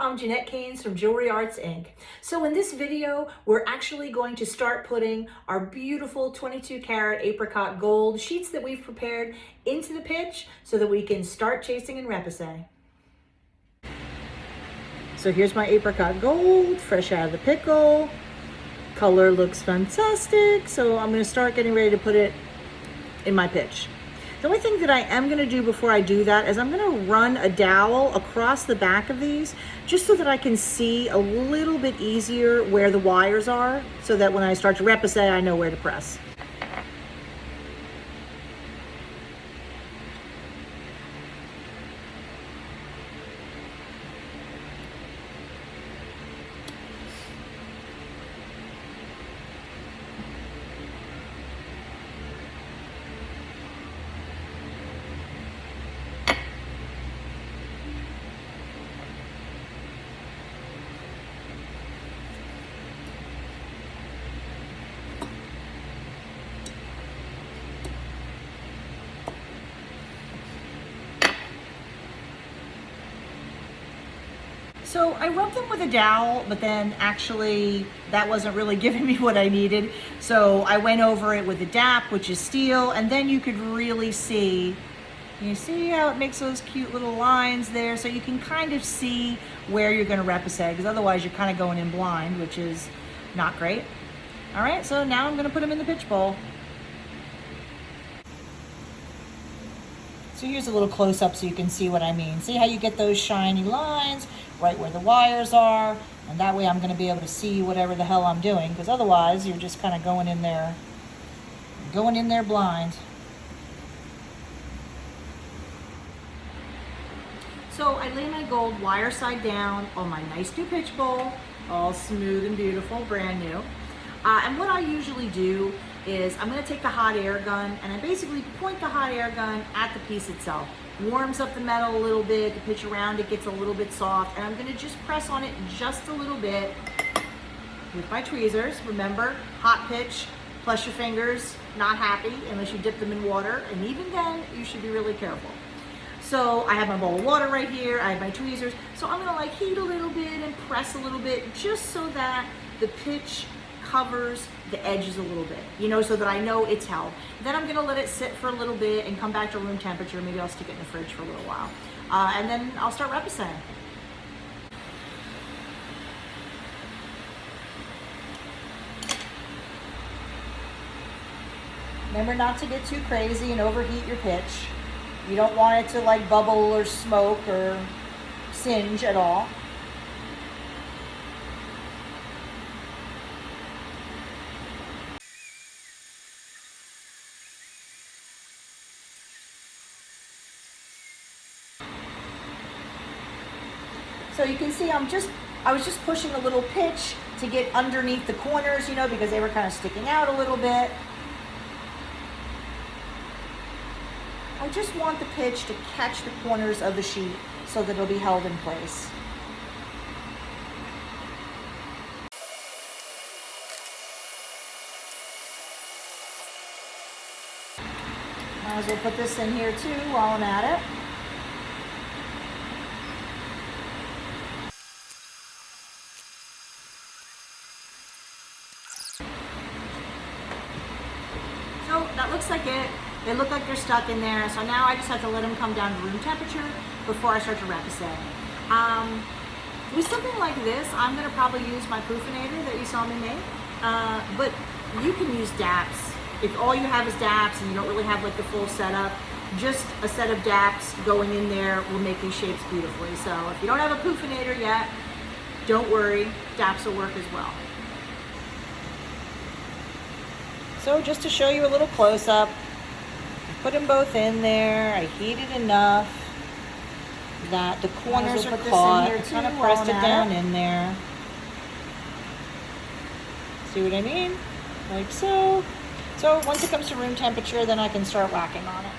I'm Jeanette Keynes from Jewelry Arts Inc. So in this video, we're actually going to start putting our beautiful 22 karat apricot gold sheets that we've prepared into the pitch so that we can start chasing and repousse. So here's my apricot gold, fresh out of the pickle. Color looks fantastic. So I'm going to start getting ready to put it in my pitch. The only thing that I am going to do before I do that is I'm going to run a dowel across the back of these just so that I can see a little bit easier where the wires are, so that when I start to repousse, I know where to press. So I rubbed them with a dowel, but then actually that wasn't really giving me what I needed. So I went over it with a DAP, which is steel, and then you could really see, you see how it makes those cute little lines there? So you can kind of see where you're gonna repousse, because otherwise you're kind of going in blind, which is not great. All right, so now I'm gonna put them in the pitch bowl. So here's a little close-up so you can see what I mean. See how you get those shiny lines right where the wires are? And that way I'm gonna be able to see whatever the hell I'm doing, because otherwise you're just kind of going in there blind. So I lay my gold wire side down on my nice new pitch bowl, all smooth and beautiful, brand new. And what I usually do is I'm going to take the hot air gun and I basically point the hot air gun at the piece itself. Warms up the metal a little bit, the pitch around it gets a little bit soft, and I'm going to just press on it just a little bit with my tweezers. Remember, hot pitch, plus your fingers, not happy unless you dip them in water, and even then you should be really careful. So I have my bowl of water right here, I have my tweezers, so I'm going to like heat a little bit and press a little bit just so that the pitch covers the edges a little bit, you know, so that I know it's held. Then I'm gonna let it sit for a little bit and come back to room temperature. Maybe I'll stick it in the fridge for a little while. And then I'll start repoussing. Remember not to get too crazy and overheat your pitch. You don't want it to like bubble or smoke or singe at all. So you can see I was just pushing a little pitch to get underneath the corners, you know, because they were kind of sticking out a little bit. I just want the pitch to catch the corners of the sheet so that it'll be held in place. Might as well put this in here too while I'm at it. So that looks like it. They look like they're stuck in there. So now I just have to let them come down to room temperature before I start to repousse. With something like this, I'm gonna probably use my proofinator that you saw me make. But you can use DAPs. If all you have is DAPs and you don't really have like the full setup, just a set of DAPs going in there will make these shapes beautifully. So if you don't have a proofinator yet, don't worry, DAPs will work as well. So just to show you a little close-up, put them both in there. I heated enough that the corners are caught. I kind of pressed it down in there. See what I mean? Like so. So once it comes to room temperature, then I can start whacking on it.